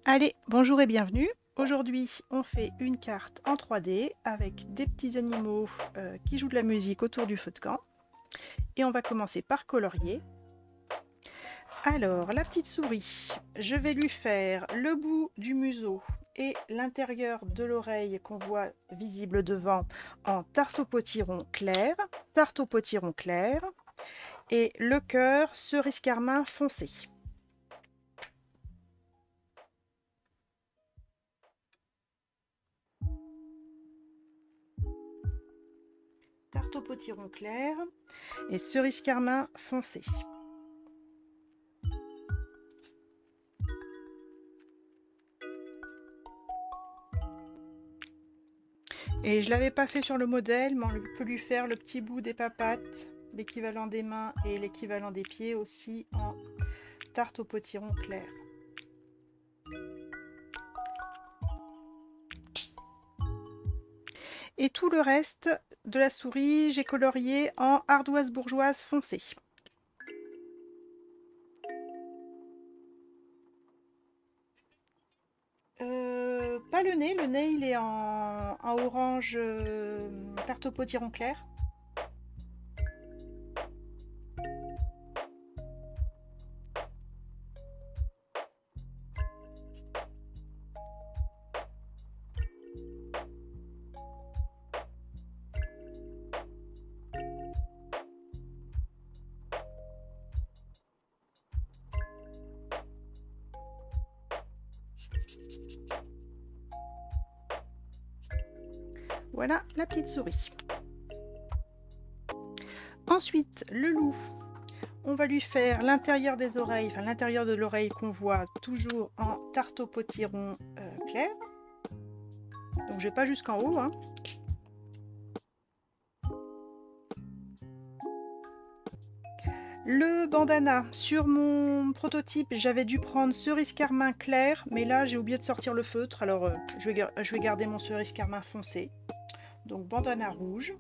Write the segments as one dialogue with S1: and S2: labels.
S1: Allez, bonjour et bienvenue. Aujourd'hui, on fait une carte en 3D avec des petits animaux qui jouent de la musique autour du feu de camp. Et on va commencer par colorier. Alors, la petite souris, je vais lui faire le bout du museau et l'intérieur de l'oreille qu'on voit visible devant en tarte au potiron clair, et le cœur cerise carmin foncé. Tarte au potiron clair et cerise carmin foncé. Et je l'avais pas fait sur le modèle, mais on peut lui faire le petit bout des papates, l'équivalent des mains et l'équivalent des pieds aussi en tarte au potiron clair. Et tout le reste de la souris, j'ai colorié en ardoise bourgeoise foncée. Pas le nez il est en orange tarte au potiron clair. Voilà la petite souris. Ensuite, le loup. On va lui faire l'intérieur des oreilles, enfin l'intérieur de l'oreille qu'on voit toujours en tarte au potiron clair. Donc je vais pas jusqu'en haut, hein. Le bandana, sur mon prototype, j'avais dû prendre cerise carmin clair, mais là j'ai oublié de sortir le feutre, alors je vais garder mon cerise carmin foncé. Donc bandana rouge.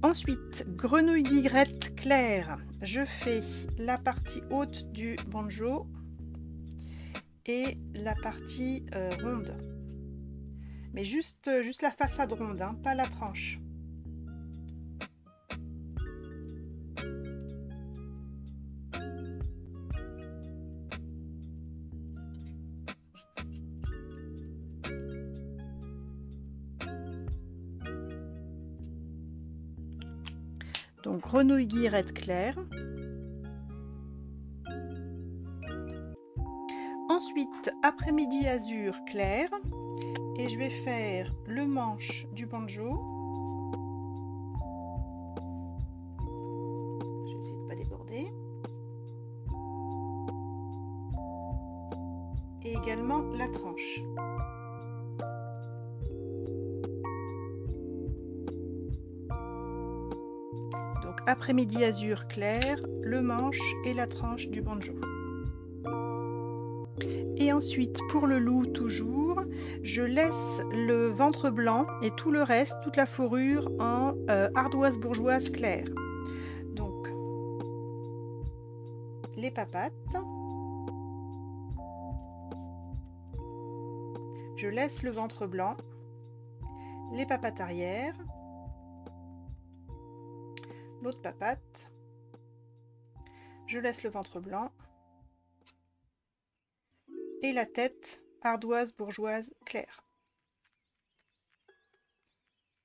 S1: Ensuite, grenouille guillerette claire. Je fais la partie haute du banjo et la partie ronde. Mais juste la façade ronde, hein, pas la tranche. Donc grenouille guillerette claire. Ensuite, après-midi azur clair. Et je vais faire le manche du banjo. Je vais essayer de ne pas déborder. Et également la tranche. Donc après-midi azur clair, le manche et la tranche du banjo. Et ensuite, pour le loup toujours, je laisse le ventre blanc et tout le reste, toute la fourrure en ardoise bourgeoise claire. Donc, les papates. Je laisse le ventre blanc, les papates arrière, l'autre papate, je laisse le ventre blanc et la tête ardoise bourgeoise claire.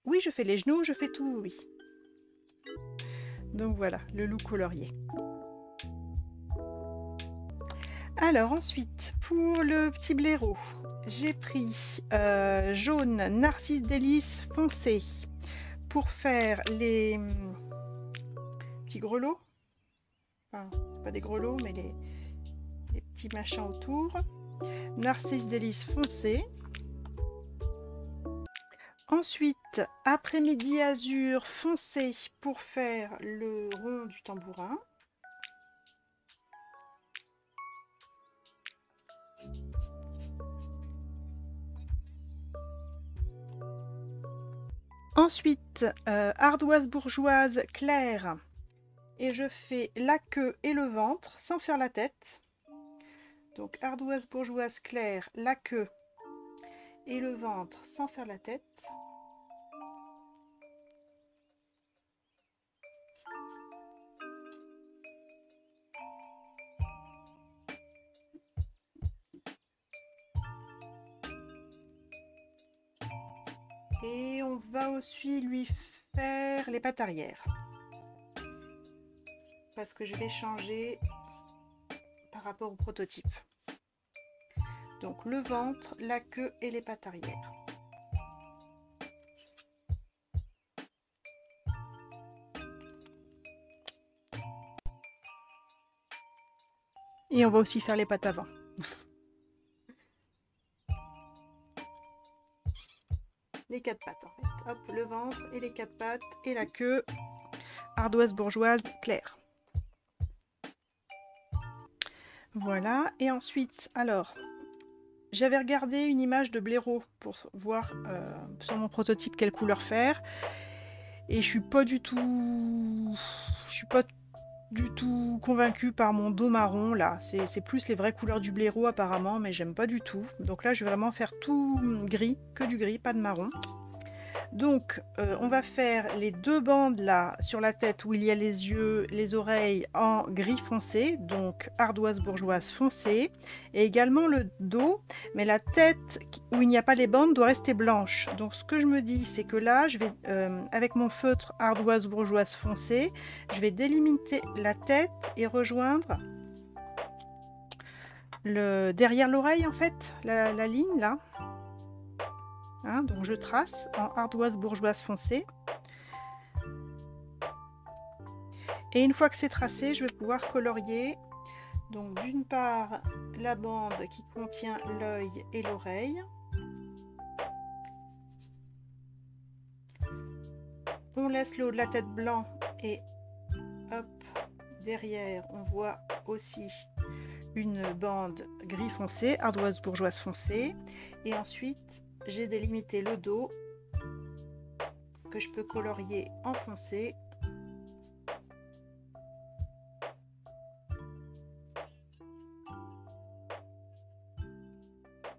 S1: Oui, je fais les genoux, je fais tout, oui. Donc voilà, le loup colorié. Alors ensuite, pour le petit blaireau, j'ai pris jaune narcisse délice foncé pour faire les petits grelots. Enfin, pas des grelots, mais les petits machins autour. Narcisse délice foncé. Ensuite, après-midi azur foncé pour faire le rond du tambourin. Ensuite, ardoise bourgeoise claire. Et je fais la queue et le ventre sans faire la tête. Donc ardoise bourgeoise claire, la queue et le ventre sans faire la tête. Et on va aussi lui faire les pattes arrière. Parce que je vais changer par rapport au prototype. Donc le ventre, la queue et les pattes arrière. Et on va aussi faire les pattes avant. Les 4 pattes en fait. Hop, le ventre et les 4 pattes et la queue. Ardoise bourgeoise claire. Voilà. Et ensuite, alors, j'avais regardé une image de blaireau pour voir sur mon prototype quelle couleur faire. Et je suis pas du tout convaincue par mon dos marron là. C'est plus les vraies couleurs du blaireau apparemment, mais j'aime pas du tout. Donc là, je vais vraiment faire tout gris, que du gris, pas de marron. Donc on va faire les 2 bandes là sur la tête où il y a les yeux, les oreilles en gris foncé, donc ardoise bourgeoise foncé, et également le dos, mais la tête où il n'y a pas les bandes doit rester blanche. Donc ce que je me dis, c'est que là je vais avec mon feutre ardoise bourgeoise foncé, je vais délimiter la tête et rejoindre derrière l'oreille en fait, la ligne là. Hein, donc je trace en ardoise bourgeoise foncée. Et une fois que c'est tracé, je vais pouvoir colorier. Donc d'une part la bande qui contient l'œil et l'oreille. On laisse le haut de la tête blanc et hop, derrière on voit aussi une bande gris foncé, ardoise bourgeoise foncée. Et ensuite j'ai délimité le dos que je peux colorier en foncé.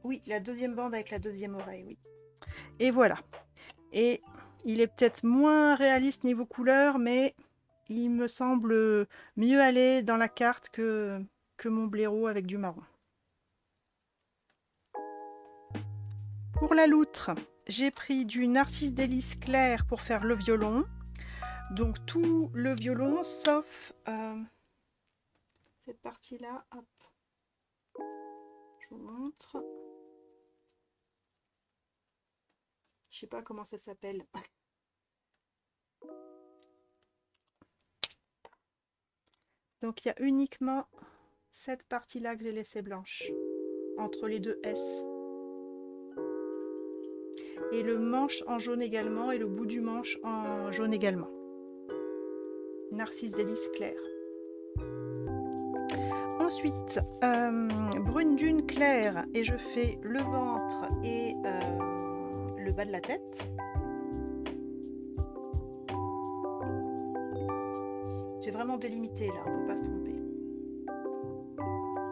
S1: Oui, la deuxième bande avec la deuxième oreille, oui. Et voilà. Et il est peut-être moins réaliste niveau couleur, mais il me semble mieux aller dans la carte que mon blaireau avec du marron. Pour la loutre, j'ai pris du Narcisse Délice clair pour faire le violon. Donc tout le violon, sauf cette partie-là. Hop. Je vous montre. Je sais pas comment ça s'appelle. Donc il y a uniquement cette partie-là que j'ai laissée blanche, entre les 2 S. Et le manche en jaune également, et le bout du manche en jaune également. Narcisse Délice clair. Ensuite, brune dune claire, et je fais le ventre et le bas de la tête. C'est vraiment délimité là, on ne peut pas se tromper.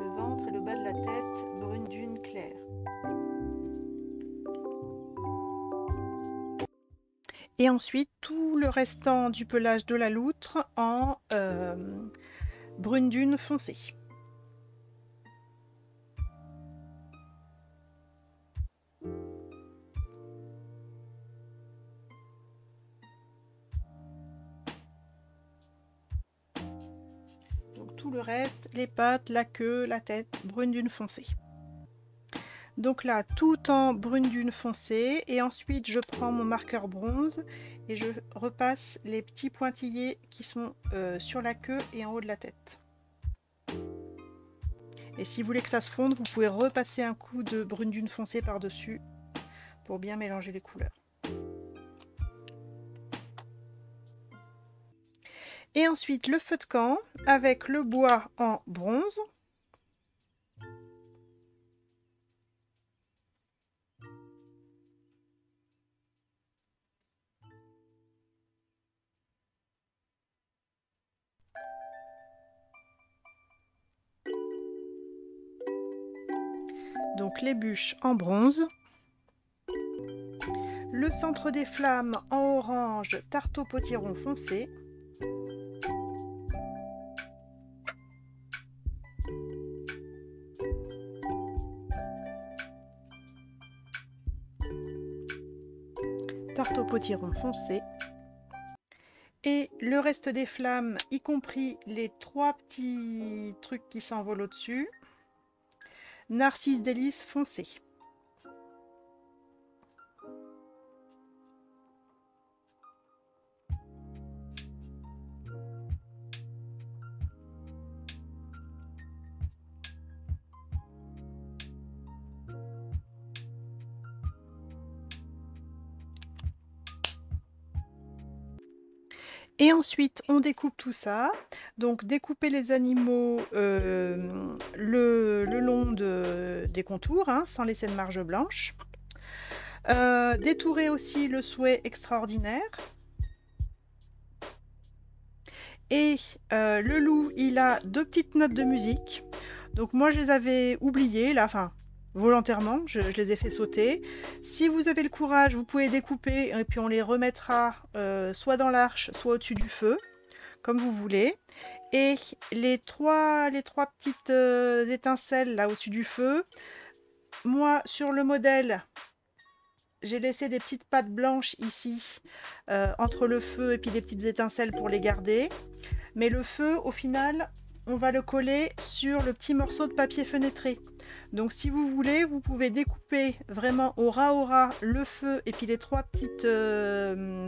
S1: Le ventre et le bas de la tête, brune dune claire. Et ensuite, tout le restant du pelage de la loutre en brune dune foncée. Donc tout le reste, les pattes, la queue, la tête, brune dune foncée. Donc là, tout en brune dune foncée, et ensuite je prends mon marqueur bronze et je repasse les petits pointillés qui sont sur la queue et en haut de la tête. Et si vous voulez que ça se fonde, vous pouvez repasser un coup de brune dune foncée par-dessus pour bien mélanger les couleurs. Et ensuite le feu de camp avec le bois en bronze. Donc les bûches en bronze. Le centre des flammes en orange, tarte au potiron foncé. Tarte au potiron foncé. Et le reste des flammes, y compris les 3 petits trucs qui s'envolent au-dessus, narcisse délice foncé. Et ensuite, on découpe tout ça. Donc, découper les animaux le long des contours, hein, sans laisser de marge blanche. Détourer aussi le souhait extraordinaire. Et le loup, il a 2 petites notes de musique. Donc, moi, je les avais oubliées, là, enfin, volontairement, je les ai fait sauter. Si vous avez le courage, vous pouvez découper et puis on les remettra soit dans l'arche, soit au-dessus du feu, comme vous voulez. Et les trois petites étincelles là au-dessus du feu, moi sur le modèle, j'ai laissé des petites pattes blanches ici, entre le feu et puis des petites étincelles pour les garder. Mais le feu, au final, on va le coller sur le petit morceau de papier fenêtré. Donc si vous voulez, vous pouvez découper vraiment au ras le feu et puis les 3 petites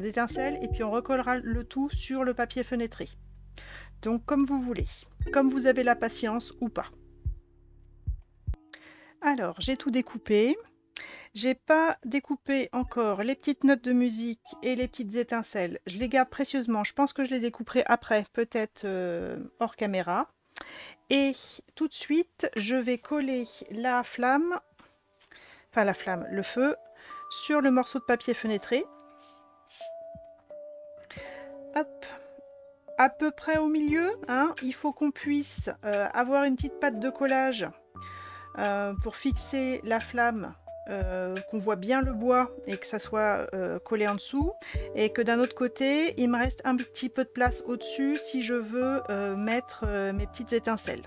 S1: étincelles et puis on recollera le tout sur le papier fenêtré. Donc comme vous voulez, comme vous avez la patience ou pas. Alors j'ai tout découpé. J'ai pas découpé encore les petites notes de musique et les petites étincelles. Je les garde précieusement. Je pense que je les découperai après, peut-être hors caméra. Et tout de suite, je vais coller la flamme, enfin la flamme, le feu, sur le morceau de papier fenêtré. Hop, à peu près au milieu, hein, il faut qu'on puisse avoir une petite patte de collage pour fixer la flamme, qu'on voit bien le bois et que ça soit collé en dessous, et que d'un autre côté, il me reste un petit peu de place au-dessus si je veux mettre mes petites étincelles.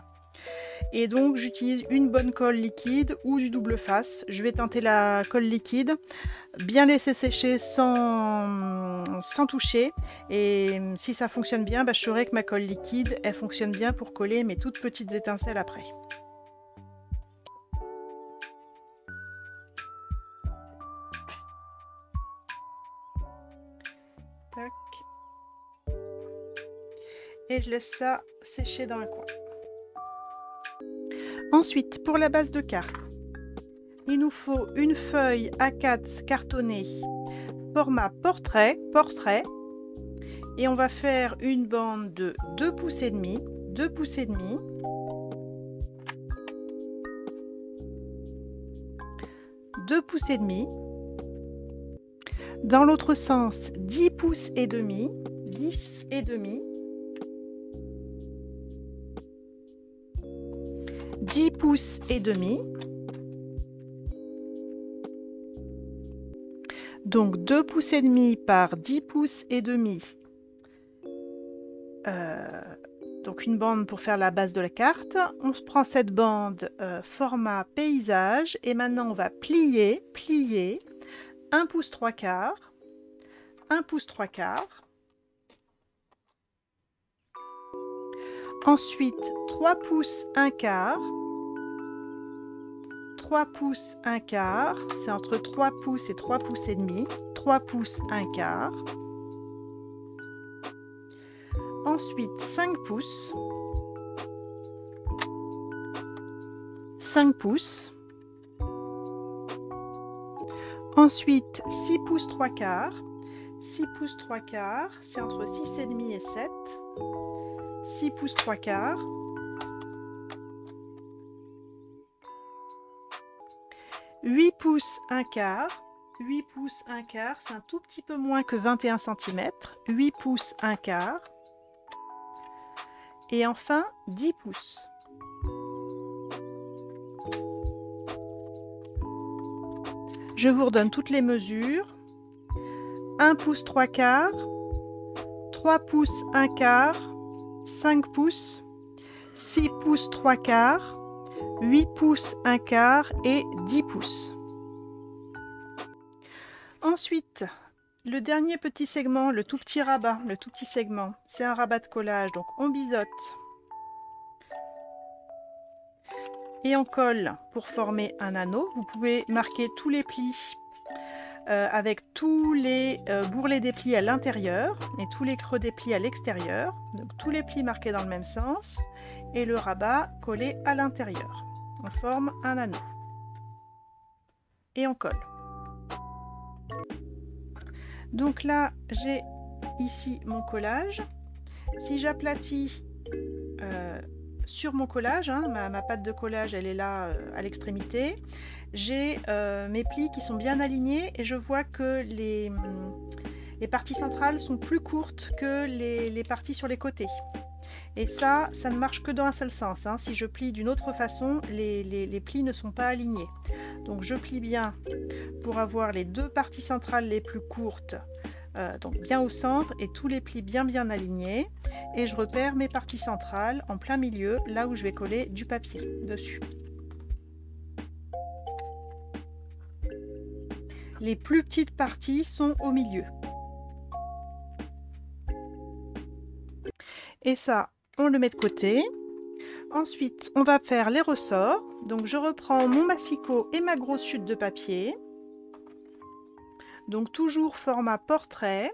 S1: Et donc j'utilise une bonne colle liquide ou du double face. Je vais tenter la colle liquide, bien laisser sécher sans toucher. Et si ça fonctionne bien, je saurai que ma colle liquide, elle fonctionne bien pour coller mes toutes petites étincelles après. Tac. Et je laisse ça sécher dans un coin. Ensuite, pour la base de carte, il nous faut une feuille A4 cartonnée format portrait, et on va faire une bande de 2 pouces et demi, 2 pouces et demi, 2 pouces et demi, dans l'autre sens 10 pouces et demi, 10 et demi, 10 pouces et demi, donc 2 pouces et demi par 10 pouces et demi, donc une bande pour faire la base de la carte. On se prend cette bande format paysage et maintenant on va plier 1 pouce 3/4, 1 pouce 3/4, ensuite 3 pouces 1/4, 3 pouces 1/4, c'est entre 3 pouces et 3 pouces et demi, 3 pouces 1/4, ensuite 5 pouces, 5 pouces, ensuite 6 pouces 3/4, 6 pouces 3/4, c'est entre 6 et demi et 7, 6 pouces 3/4, 8 pouces 1/4, 8 pouces 1/4, c'est un tout petit peu moins que 21 cm, 8 pouces 1/4, et enfin 10 pouces. Je vous redonne toutes les mesures. 1 pouce 3/4, 3 pouces 1/4, 5 pouces, 6 pouces 3/4, 8 pouces 1/4 et 10 pouces. Ensuite, le dernier petit segment, le tout petit rabat, le tout petit segment, c'est un rabat de collage, donc on biseaute et on colle pour former un anneau. Vous pouvez marquer tous les plis avec tous les bourrelets des plis à l'intérieur et tous les creux des plis à l'extérieur. Donc tous les plis marqués dans le même sens et le rabat collé à l'intérieur. On forme un anneau et on colle. Donc là, j'ai ici mon collage. Si j'aplatis sur mon collage, hein, ma patte de collage, elle est là à l'extrémité, j'ai mes plis qui sont bien alignés et je vois que les parties centrales sont plus courtes que les parties sur les côtés. Et ça ne marche que dans un seul sens, hein. Si je plie d'une autre façon, les plis ne sont pas alignés. Donc je plie bien pour avoir les deux parties centrales les plus courtes, donc bien au centre et tous les plis bien alignés. Et je repère mes parties centrales en plein milieu, là où je vais coller du papier dessus. Les plus petites parties sont au milieu. Et ça, on le met de côté. Ensuite, on va faire les ressorts. Donc je reprends mon massicot et ma grosse chute de papier. Donc toujours format portrait.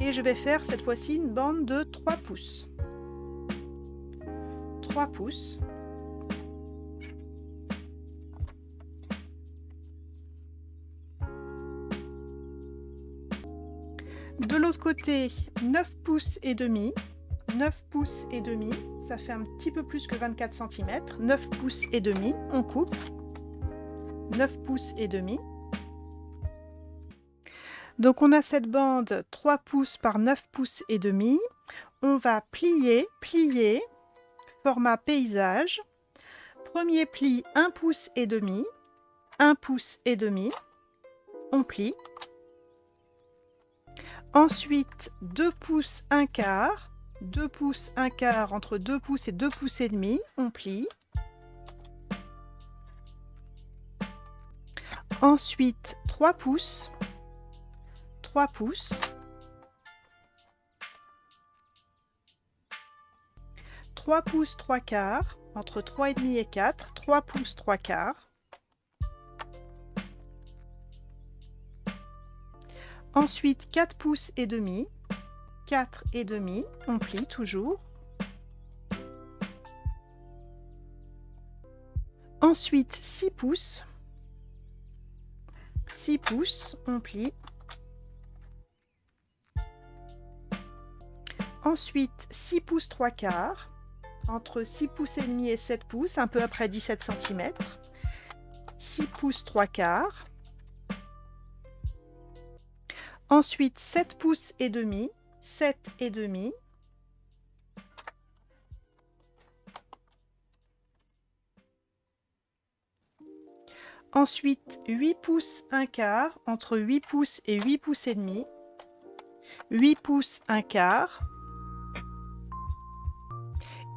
S1: Et je vais faire cette fois-ci une bande de 3 pouces. 3 pouces. De l'autre côté, 9 pouces et demi. 9 pouces et demi, ça fait un petit peu plus que 24 cm. 9 pouces et demi, on coupe. 9 pouces et demi. Donc on a cette bande 3 pouces par 9 pouces et demi. On va plier, format paysage. Premier pli 1 pouce et demi, 1 pouce et demi. On plie. Ensuite 2 pouces 1/4. 2 pouces 1/4 entre 2 pouces et 2 pouces et demi, on plie. Ensuite 3 pouces. 3 pouces. 3 pouces 3/4 entre 3,5 et 4, 3 pouces 3/4. Ensuite 4 pouces et demi. 4 et demi, on plie toujours. Ensuite 6 pouces. 6 pouces, on plie. Ensuite 6 pouces 3/4 entre 6 pouces et demi et 7 pouces, un peu après 17 cm. 6 pouces 3/4. Ensuite 7 pouces et demi. 7 et demi. Ensuite 8 pouces 1/4 entre 8 pouces et 8 pouces et demi. 8 pouces 1/4.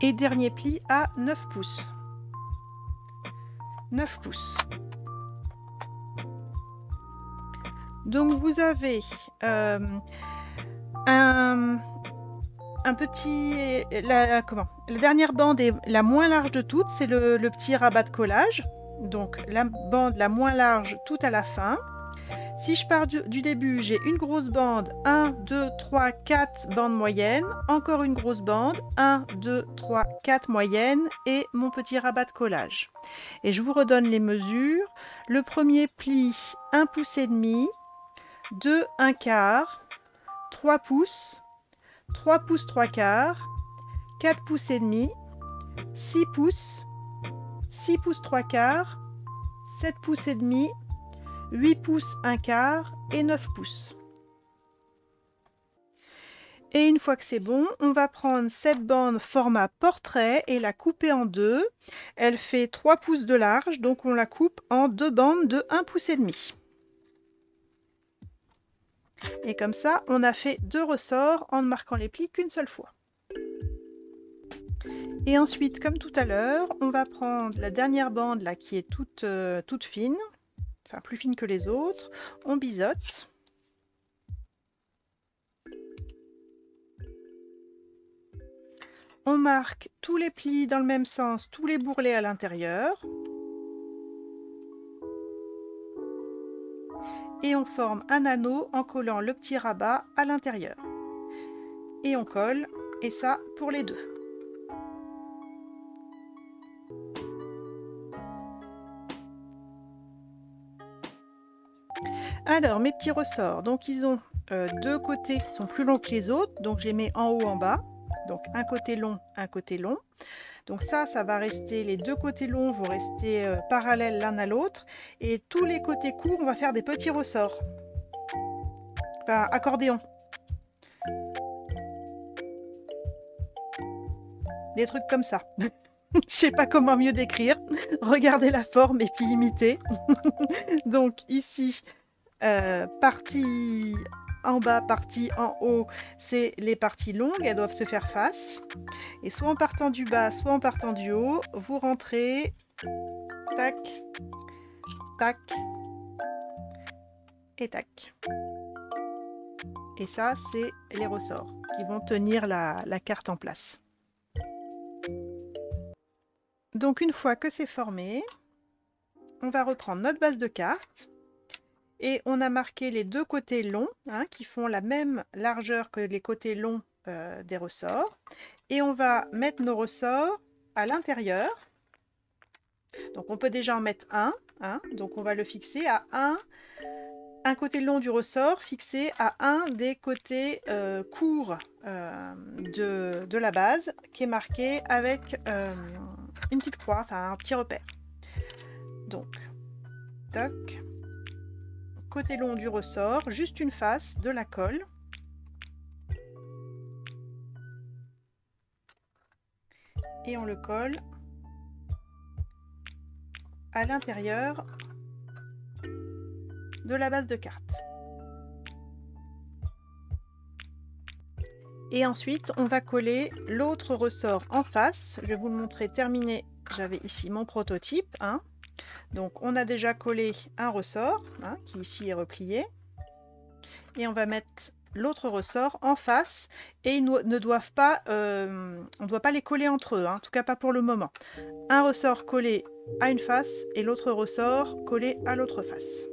S1: Et dernier pli à 9 pouces. 9 pouces. Donc vous avez un petit... La dernière bande est la moins large de toutes, c'est le petit rabat de collage. Donc la bande la moins large tout à la fin. Si je pars du début, j'ai une grosse bande, 1, 2, 3, 4 bandes moyennes, encore une grosse bande, 1, 2, 3, 4 moyennes et mon petit rabat de collage. Et je vous redonne les mesures. Le premier pli, 1 pouce et demi, 2 1/4, 3 pouces, 3 pouces 3/4, 4 pouces et demi, 6 pouces, 6 pouces 3/4, 7 pouces et demi, 8 pouces 1/4 et 9 pouces. Et une fois que c'est bon, on va prendre cette bande format portrait et la couper en deux. Elle fait 3 pouces de large, donc on la coupe en deux bandes de 1 pouce et demi. Et comme ça, on a fait 2 ressorts en ne marquant les plis qu'une seule fois. Et ensuite, comme tout à l'heure, on va prendre la dernière bande là qui est toute fine, enfin plus fine que les autres. On biseaute. On marque tous les plis dans le même sens, tous les bourrelets à l'intérieur. Et on forme un anneau en collant le petit rabat à l'intérieur. Et on colle, et ça pour les deux. Alors, mes petits ressorts, donc ils ont 2 côtés qui sont plus longs que les autres, donc je les mets en haut, en bas. Donc un côté long, un côté long. Donc ça va rester, les 2 côtés longs vont rester parallèles l'un à l'autre. Et tous les côtés courts, on va faire des petits ressorts. Enfin, accordéon. Des trucs comme ça. Je sais pas comment mieux décrire. Regardez la forme et puis imitez. Donc ici, partie en bas, partie en haut, c'est les parties longues, elles doivent se faire face. Et soit en partant du bas, soit en partant du haut, vous rentrez, tac, tac, et tac. Et ça, c'est les ressorts qui vont tenir la carte en place. Donc une fois que c'est formé, on va reprendre notre base de carte. Et on a marqué les 2 côtés longs, hein, qui font la même largeur que les côtés longs des ressorts. Et on va mettre nos ressorts à l'intérieur. Donc on peut déjà en mettre un. Hein, donc on va le fixer à un côté long du ressort fixé à un des côtés courts de la base, qui est marqué avec une petite croix, enfin un petit repère. Donc, toc. Côté long du ressort, juste une face, de la colle. Et on le colle à l'intérieur de la base de carte. Et ensuite, on va coller l'autre ressort en face. Je vais vous le montrer terminé. J'avais ici mon prototype. Hein. Donc on a déjà collé un ressort, hein, qui ici est replié. Et on va mettre l'autre ressort en face. Et ils ne doivent pas, on ne doit pas les coller entre eux, hein, en tout cas pas pour le moment. Un ressort collé à une face et l'autre ressort collé à l'autre face.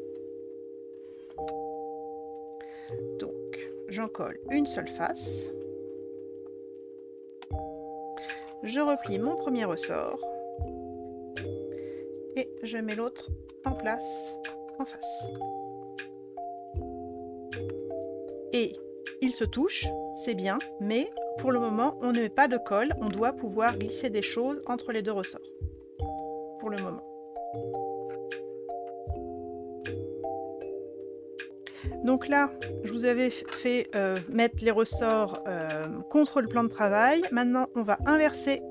S1: Donc j'en colle une seule face. Je replie mon premier ressort. Et je mets l'autre en place, en face. Et ils se touchent, c'est bien, mais pour le moment, on ne met pas de colle. On doit pouvoir glisser des choses entre les 2 ressorts. Pour le moment. Donc là, je vous avais fait mettre les ressorts contre le plan de travail. Maintenant, on va inverser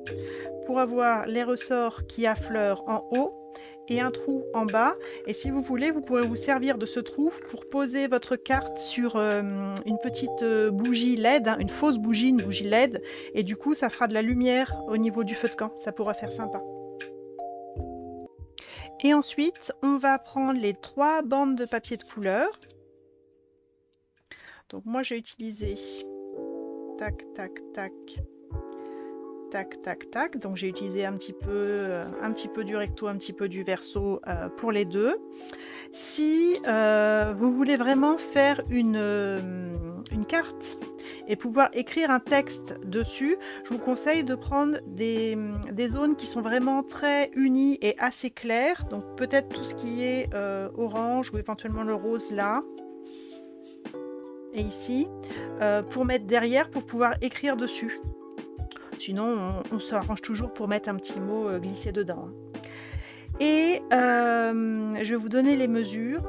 S1: pour avoir les ressorts qui affleurent en haut et un trou en bas. Et si vous voulez, vous pourrez vous servir de ce trou pour poser votre carte sur une petite bougie LED, hein, une fausse bougie, une bougie LED. Et du coup, ça fera de la lumière au niveau du feu de camp. Ça pourra faire sympa. Et ensuite, on va prendre les 3 bandes de papier de couleur. Donc moi, j'ai utilisé tac, tac, tac, tac, tac, tac. Donc j'ai utilisé un petit peu du recto, un petit peu du verso pour les deux. Si vous voulez vraiment faire une carte et pouvoir écrire un texte dessus, je vous conseille de prendre des zones qui sont vraiment très unies et assez claires. Donc peut-être tout ce qui est orange ou éventuellement le rose là. Et ici, pour mettre derrière, pour pouvoir écrire dessus. Sinon, on s'arrange toujours pour mettre un petit mot glissé dedans. Et je vais vous donner les mesures.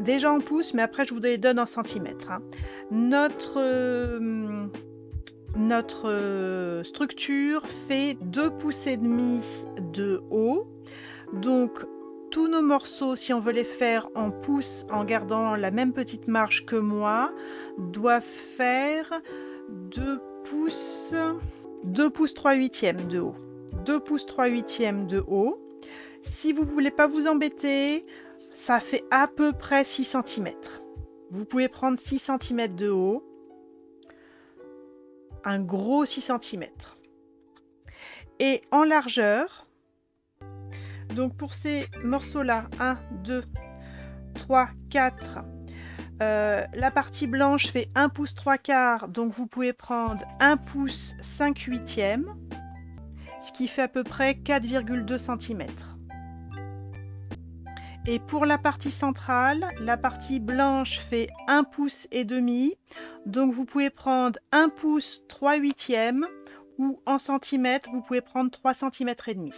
S1: Déjà en pouces, mais après je vous les donne en centimètres. Hein. Notre structure fait 2,5 pouces de haut. Donc tous nos morceaux, si on veut les faire en pouces, en gardant la même petite marge que moi, doivent faire 2 pouces 3/8 de haut. 2 pouces 3/8 de haut. Si vous ne voulez pas vous embêter, ça fait à peu près 6 cm. Vous pouvez prendre 6 cm de haut. Un gros 6 cm. Et en largeur, donc pour ces morceaux-là, 1, 2, 3, 4, la partie blanche fait 1 pouce 3/4, donc vous pouvez prendre 1 pouce 5/8, ce qui fait à peu près 4,2 cm. Et pour la partie centrale, la partie blanche fait 1 pouce et demi, donc vous pouvez prendre 1 pouce 3/8, ou en centimètres, vous pouvez prendre 3 cm et demi.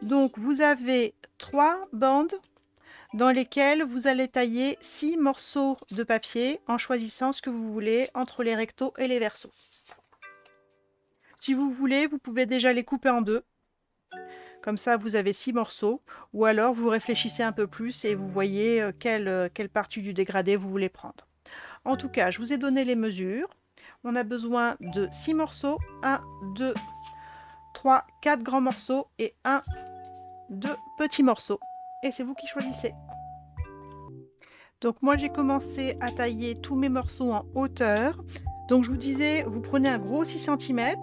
S1: Donc vous avez 3 bandes dans lesquelles vous allez tailler 6 morceaux de papier en choisissant ce que vous voulez entre les rectos et les versos. Si vous voulez, vous pouvez déjà les couper en deux. Comme ça, vous avez 6 morceaux. Ou alors, vous réfléchissez un peu plus et vous voyez quelle partie du dégradé vous voulez prendre. En tout cas, je vous ai donné les mesures. On a besoin de 6 morceaux. 1, 2, 3, 4 grands morceaux et 1, 2 petits morceaux. Et c'est vous qui choisissez. Donc moi, j'ai commencé à tailler tous mes morceaux en hauteur. Donc je vous disais, vous prenez un gros 6 cm.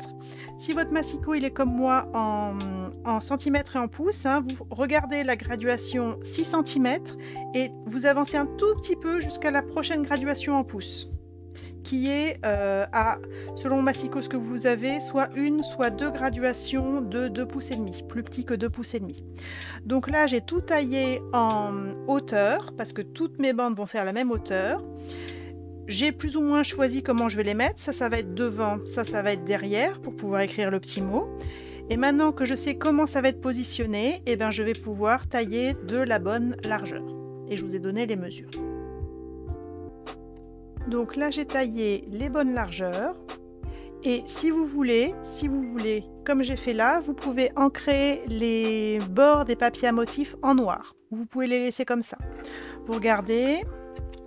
S1: Si votre massicot il est comme moi en centimètres et en pouces, hein, vous regardez la graduation 6 cm et vous avancez un tout petit peu jusqu'à la prochaine graduation en pouces, qui est selon massicot ce que vous avez, soit une, soit deux graduations de 2 pouces et demi, plus petit que 2 pouces et demi. Donc là, j'ai tout taillé en hauteur, parce que toutes mes bandes vont faire la même hauteur. J'ai plus ou moins choisi comment je vais les mettre. Ça va être devant, ça va être derrière pour pouvoir écrire le petit mot. Et maintenant que je sais comment ça va être positionné, eh bien, je vais pouvoir tailler de la bonne largeur. Et je vous ai donné les mesures. Donc là, j'ai taillé les bonnes largeurs. Et si vous voulez, comme j'ai fait là, vous pouvez ancrer les bords des papiers à motifs en noir. Vous pouvez les laisser comme ça. Vous regardez.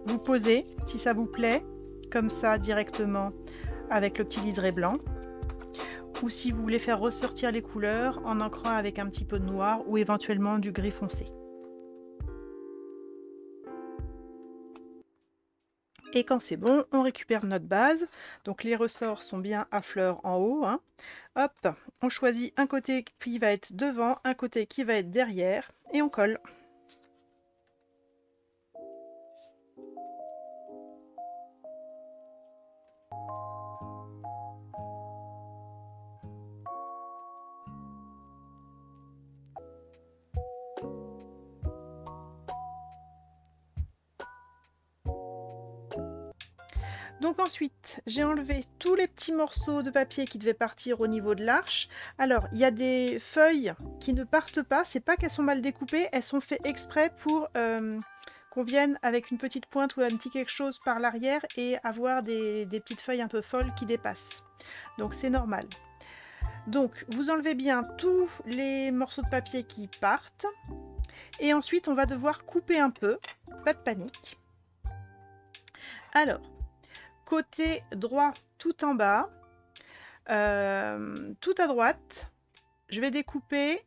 S1: Vous posez, si ça vous plaît, comme ça directement avec le petit liseré blanc. Ou si vous voulez faire ressortir les couleurs en ancrant avec un petit peu de noir ou éventuellement du gris foncé. Et quand c'est bon, on récupère notre base. Donc les ressorts sont bien à fleur en haut. Hein. Hop, on choisit un côté qui va être devant, un côté qui va être derrière et on colle. Donc ensuite, j'ai enlevé tous les petits morceaux de papier qui devaient partir au niveau de l'arche. Alors, il y a des feuilles qui ne partent pas, c'est pas qu'elles sont mal découpées, elles sont faites exprès pour qu'on vienne avec une petite pointe ou un petit quelque chose par l'arrière et avoir des petites feuilles un peu folles qui dépassent. Donc c'est normal. Donc, vous enlevez bien tous les morceaux de papier qui partent. Et ensuite, on va devoir couper un peu, pas de panique. Alors, côté droit tout en bas, tout à droite, je vais découper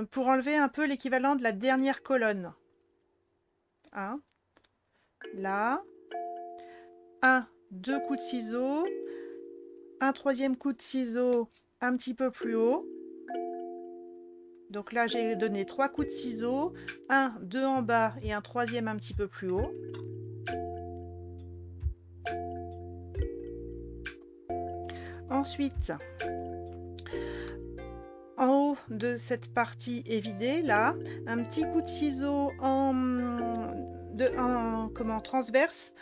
S1: pour enlever un peu l'équivalent de la dernière colonne. Hein, là, 2 coups de ciseaux, un troisième coup de ciseau un petit peu plus haut. Donc là, j'ai donné 3 coups de ciseaux, 2 en bas et un troisième un petit peu plus haut. Ensuite, en haut de cette partie évidée, là, un petit coup de ciseau transverse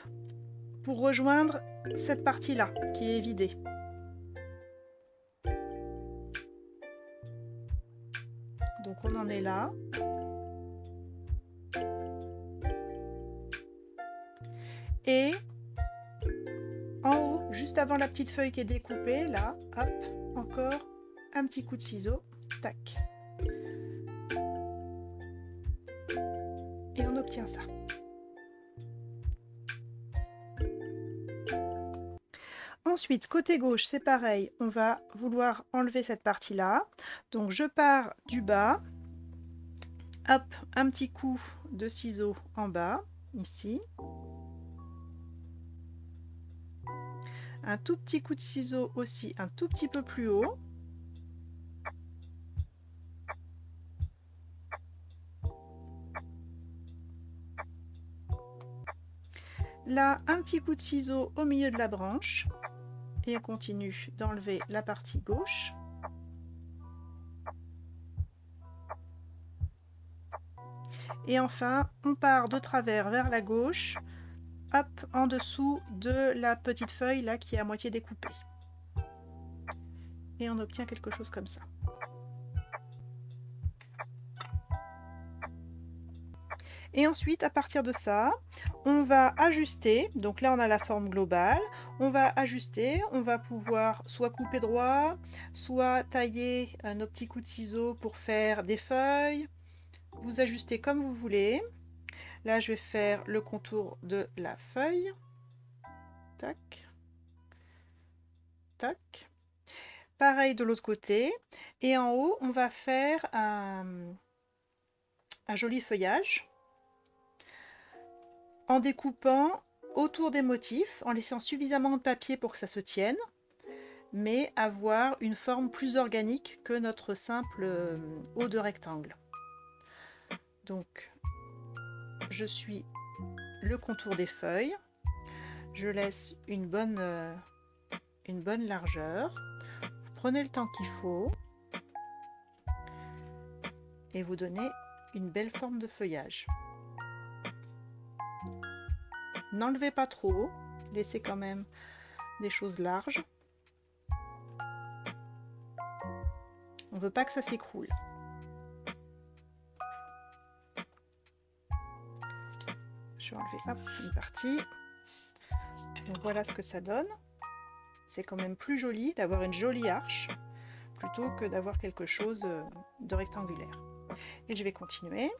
S1: pour rejoindre cette partie-là qui est évidée. Donc on en est là. Et en haut, juste avant la petite feuille qui est découpée, là, hop, encore un petit coup de ciseau, tac. Et on obtient ça. Ensuite, côté gauche, c'est pareil, on va vouloir enlever cette partie-là. Donc je pars du bas, hop, un petit coup de ciseau en bas, ici. Un tout petit coup de ciseau aussi, un tout petit peu plus haut. Là, un petit coup de ciseau au milieu de la branche. Et on continue d'enlever la partie gauche. Et enfin, on part de travers vers la gauche, hop, en dessous de la petite feuille là qui est à moitié découpée. Et on obtient quelque chose comme ça. Et ensuite, à partir de ça, on va ajuster. Donc là, on a la forme globale. On va ajuster. On va pouvoir soit couper droit, soit tailler nos petits coups de ciseaux pour faire des feuilles. Vous ajustez comme vous voulez. Là, je vais faire le contour de la feuille. Tac. Tac. Pareil de l'autre côté. Et en haut, on va faire un joli feuillage en découpant autour des motifs, en laissant suffisamment de papier pour que ça se tienne, mais avoir une forme plus organique que notre simple haut de rectangle. Donc, je suis le contour des feuilles, je laisse une bonne largeur, vous prenez le temps qu'il faut et vous donnez une belle forme de feuillage. N'enlevez pas trop, laissez quand même des choses larges. On ne veut pas que ça s'écroule. Je vais enlever hop, une partie. Donc voilà ce que ça donne. C'est quand même plus joli d'avoir une jolie arche plutôt que d'avoir quelque chose de rectangulaire. Et je vais continuer.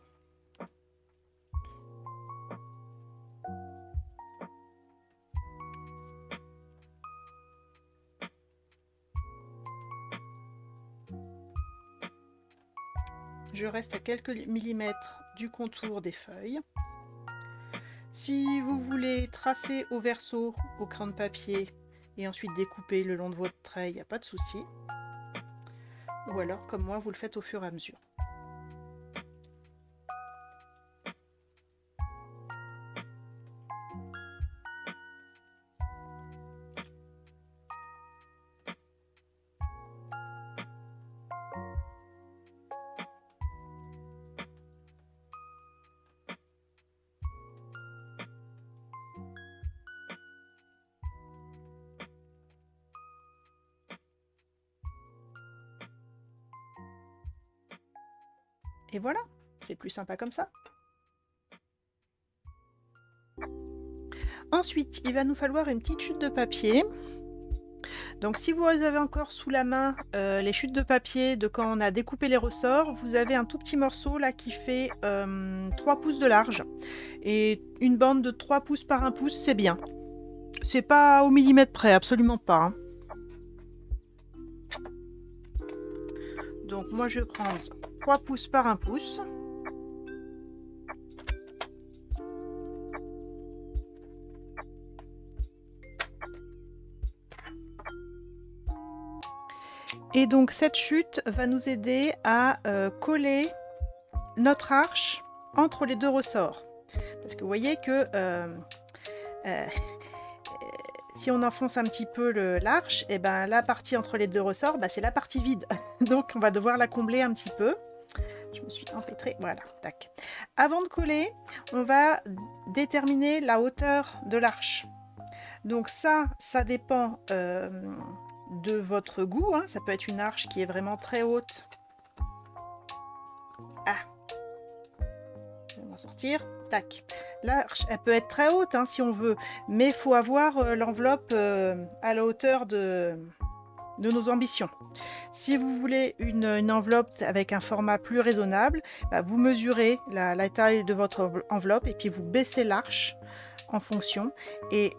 S1: Je reste à quelques millimètres du contour des feuilles. Si vous voulez tracer au verso, au crayon de papier, et ensuite découper le long de votre trait, il n'y a pas de souci. Ou alors, comme moi, vous le faites au fur et à mesure. Et voilà, c'est plus sympa comme ça. Ensuite, il va nous falloir une petite chute de papier. Donc si vous avez encore sous la main les chutes de papier de quand on a découpé les ressorts, vous avez un tout petit morceau là qui fait 3 pouces de large. Et une bande de 3 pouces par 1 pouce, c'est bien. C'est pas au millimètre près, absolument pas. Hein. Donc moi je vais prendre 3 pouces par 1 pouce. Et donc cette chute va nous aider à coller notre arche entre les deux ressorts. Parce que vous voyez que si on enfonce un petit peu l'arche, et ben la partie entre les deux ressorts, c'est la partie vide. Donc on va devoir la combler un petit peu. Je me suis empêtrée, voilà, tac. Avant de coller, on va déterminer la hauteur de l'arche. Donc ça dépend de votre goût. Hein. Ça peut être une arche qui est vraiment très haute. Ah, je vais m'en sortir. Tac. L'arche, elle peut être très haute hein, si on veut, mais il faut avoir l'enveloppe à la hauteur de nos ambitions. Si vous voulez une enveloppe avec un format plus raisonnable, bah, vous mesurez la taille de votre enveloppe et puis vous baissez l'arche en fonction. Et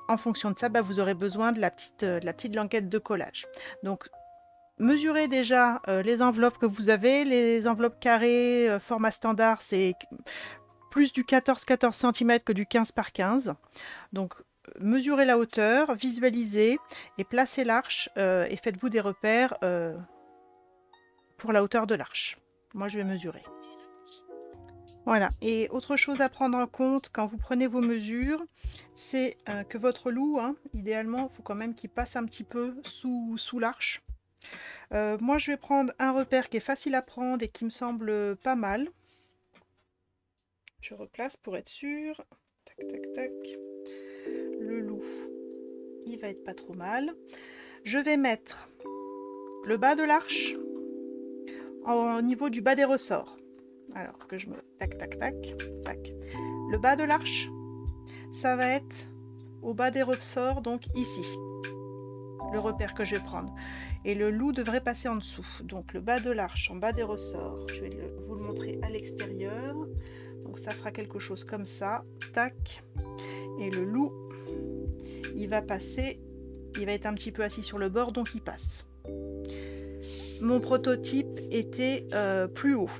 S1: en fonction de ça, bah, vous aurez besoin de la petite languette de collage. Donc, mesurez déjà les enveloppes que vous avez. Les enveloppes carrées, format standard, c'est plus du 14 cm que du 15 par 15. Donc, mesurez la hauteur, visualisez et placez l'arche et faites-vous des repères pour la hauteur de l'arche. Moi, je vais mesurer. Voilà. Et autre chose à prendre en compte quand vous prenez vos mesures, c'est que votre loup, hein, idéalement, il faut quand même qu'il passe un petit peu sous l'arche. Moi, je vais prendre un repère qui est facile à prendre et qui me semble pas mal. Je replace pour être sûr. Tac, tac, tac. Le loup, il va être pas trop mal. Je vais mettre le bas de l'arche au niveau du bas des ressorts. Alors que je me... Tac, tac, tac, tac. Le bas de l'arche, ça va être au bas des ressorts, donc ici. Le repère que je vais prendre. Et le loup devrait passer en dessous. Donc le bas de l'arche, en bas des ressorts. Je vais vous le montrer à l'extérieur. Donc ça fera quelque chose comme ça. Tac. Et le loup, il va passer. Il va être un petit peu assis sur le bord, donc il passe. Mon prototype était plus haut.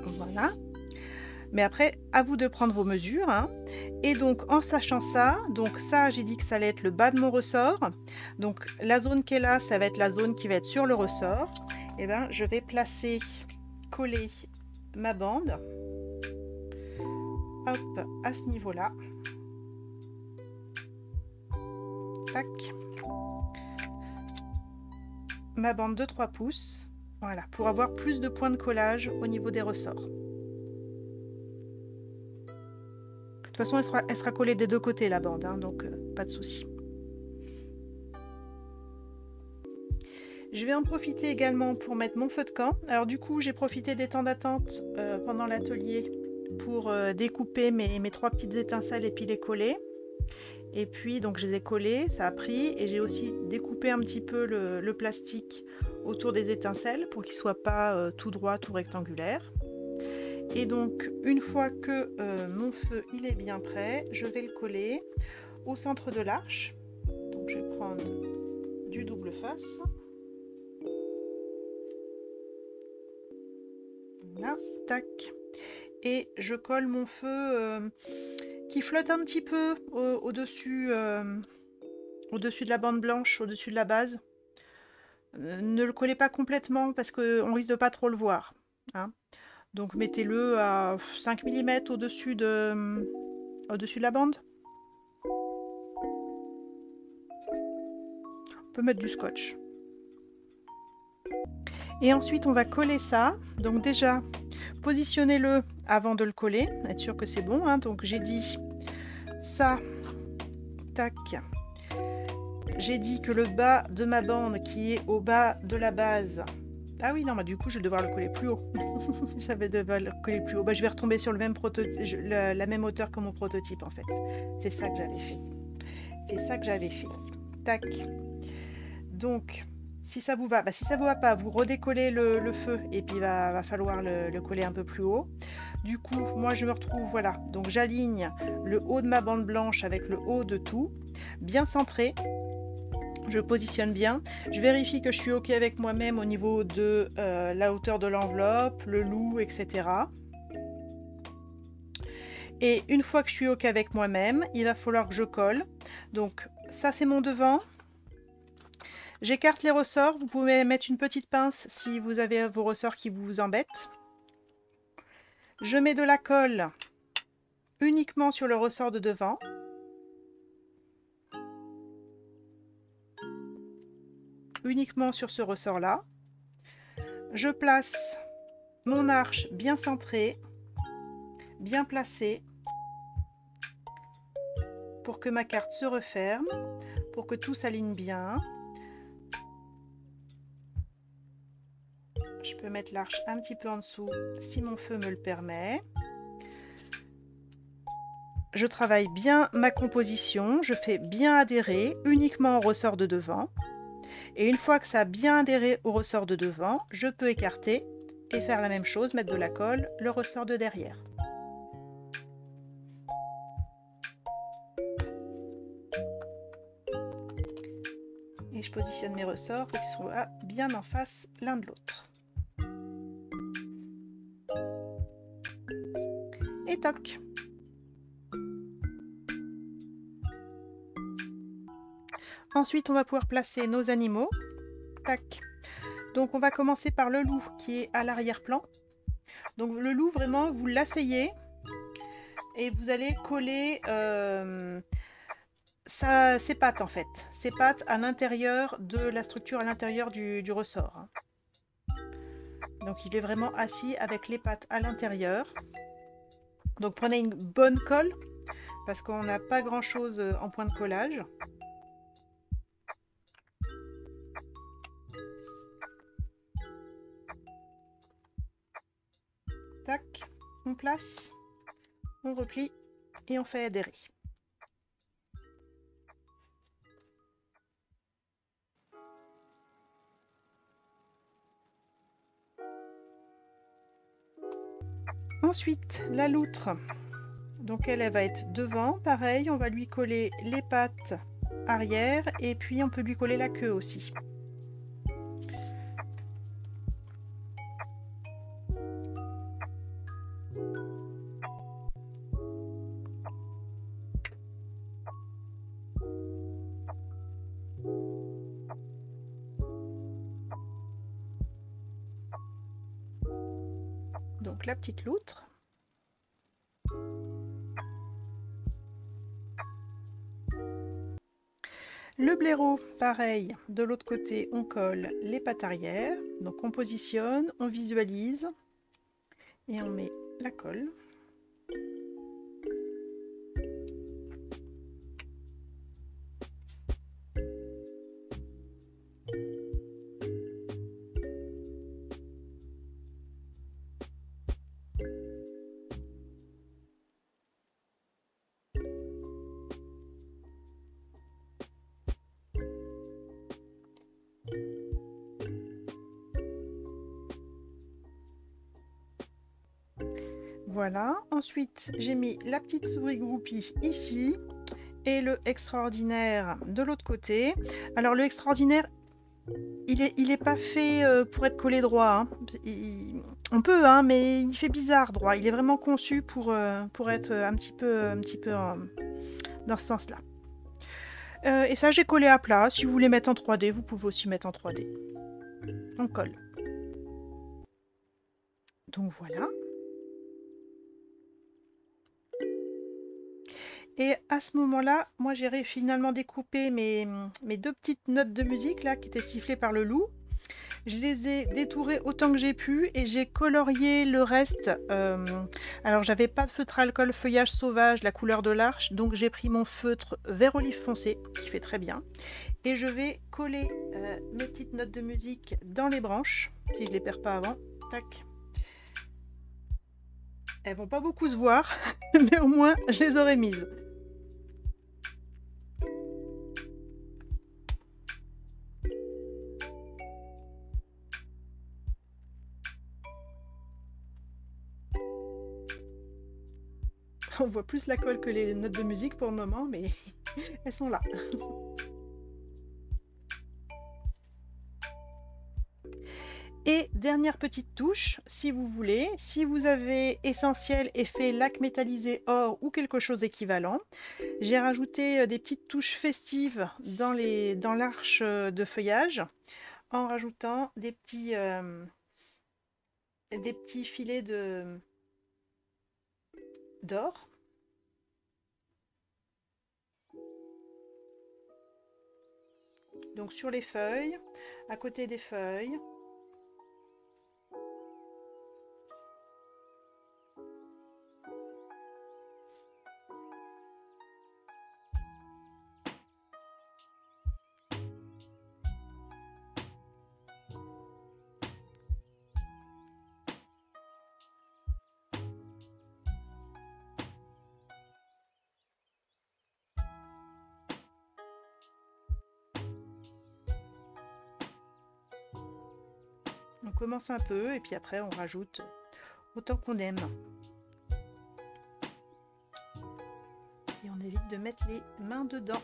S1: Voilà. Mais après, à vous de prendre vos mesures. Hein. Et donc, en sachant ça, donc ça, j'ai dit que ça allait être le bas de mon ressort. Donc, la zone qui est là, ça va être la zone qui va être sur le ressort. Et bien, je vais placer, coller ma bande. Hop, à ce niveau-là. Tac. Ma bande de 3 pouces. Voilà, pour avoir plus de points de collage au niveau des ressorts. De toute façon, elle sera collée des deux côtés, la bande, hein, donc pas de souci. Je vais en profiter également pour mettre mon feu de camp. Alors du coup, j'ai profité des temps d'attente pendant l'atelier pour découper mes 3 petites étincelles et puis les coller. Et puis, donc je les ai collées, ça a pris. Et j'ai aussi découpé un petit peu le plastique autour des étincelles pour qu'il ne soit pas tout droit, tout rectangulaire. Et donc, une fois que mon feu il est bien prêt, je vais le coller au centre de l'arche. Donc, je vais prendre du double face. Là, tac. Et je colle mon feu qui flotte un petit peu au-dessus de la bande blanche, au-dessus de la base. Ne le collez pas complètement parce qu'on risque de pas trop le voir. Hein. Donc mettez-le à 5 mm au-dessus de la bande. On peut mettre du scotch. Et ensuite on va coller ça. Donc déjà, positionnez-le avant de le coller, être sûr que c'est bon. Hein. Donc j'ai dit ça, tac. J'ai dit que le bas de ma bande qui est au bas de la base. Ah oui, non, bah, du coup, je vais devoir le coller plus haut. Ça va devoir le coller plus haut. Bah, je vais retomber sur le même la même hauteur que mon prototype, en fait. C'est ça que j'avais fait. C'est ça que j'avais fait. Tac. Donc, si ça vous va, si ça vous va pas, vous redécollez le feu et puis il va falloir le coller un peu plus haut. Du coup, moi, je me retrouve, voilà. Donc, j'aligne le haut de ma bande blanche avec le haut de tout, bien centré. Je positionne bien, je vérifie que je suis ok avec moi-même au niveau de la hauteur de l'enveloppe, le loup, etc. Et une fois que je suis ok avec moi-même, il va falloir que je colle. Donc ça c'est mon devant. J'écarte les ressorts, vous pouvez mettre une petite pince si vous avez vos ressorts qui vous embêtent. Je mets de la colle uniquement sur le ressort de devant. Uniquement sur ce ressort-là. Je place mon arche bien centrée, bien placée, pour que ma carte se referme, pour que tout s'aligne bien. Je peux mettre l'arche un petit peu en dessous si mon feu me le permet. je travaille bien ma composition, je fais bien adhérer uniquement au ressort de devant. Et une fois que ça a bien adhéré au ressort de devant, je peux écarter et faire la même chose, mettre de la colle, le ressort de derrière. Et je positionne mes ressorts pour qu'ils soient bien en face l'un de l'autre. Et toc! Ensuite, on va pouvoir placer nos animaux. Tac! Donc, on va commencer par le loup qui est à l'arrière-plan. Donc, le loup, vraiment, vous l'asseyez et vous allez coller ses pattes, en fait. Ses pattes à l'intérieur de la structure, à l'intérieur du ressort. Hein. Donc, il est vraiment assis avec les pattes à l'intérieur. Donc, prenez une bonne colle parce qu'on n'a pas grand-chose en point de collage. Tac, on place, on replie et on fait adhérer. Ensuite, la loutre. Donc elle va être devant, pareil, on va lui coller les pattes arrière et puis on peut lui coller la queue aussi. Donc la petite loutre. Le blaireau, pareil, de l'autre côté, on colle les pattes arrière. Donc on positionne, on visualise et on met la colle. Voilà, ensuite j'ai mis la petite souris groupie ici et le extraordinaire de l'autre côté. Alors le extraordinaire, il est pas fait pour être collé droit. Hein. On peut, hein, mais il fait bizarre droit. Il est vraiment conçu pour être un petit peu dans ce sens-là. Et ça, j'ai collé à plat. Si vous voulez mettre en 3D, vous pouvez aussi mettre en 3D. On colle. Donc voilà. Et à ce moment-là, moi j'ai finalement découpé mes deux petites notes de musique là qui étaient sifflées par le loup. Je les ai détourées autant que j'ai pu et j'ai colorié le reste. Alors j'avais pas de feutre alcool feuillage sauvage, la couleur de l'arche, donc j'ai pris mon feutre vert olive foncé qui fait très bien. Et je vais coller mes petites notes de musique dans les branches, si je les perds pas avant. Tac. Elles vont pas beaucoup se voir, mais au moins je les aurai mises. On voit plus la colle que les notes de musique pour le moment, mais elles sont là. Et dernière petite touche, si vous voulez, si vous avez essentiel effet lac métallisé or ou quelque chose d'équivalent, j'ai rajouté des petites touches festives dans l'arche de feuillage en rajoutant des petits filets d'or. Donc sur les feuilles, à côté des feuilles. commence un peu et puis après on rajoute autant qu'on aime. Et on évite de mettre les mains dedans.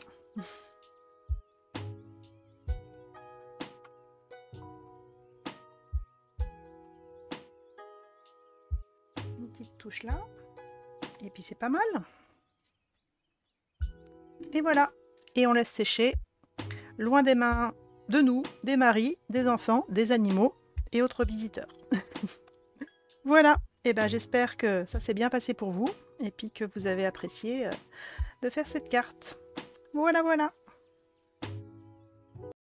S1: Une petite touche là. Et puis c'est pas mal. Et voilà. Et on laisse sécher. Loin des mains de nous, des maris, des enfants, des animaux et autres visiteurs. Voilà, et ben j'espère que ça s'est bien passé pour vous et puis que vous avez apprécié de faire cette carte. Voilà, voilà.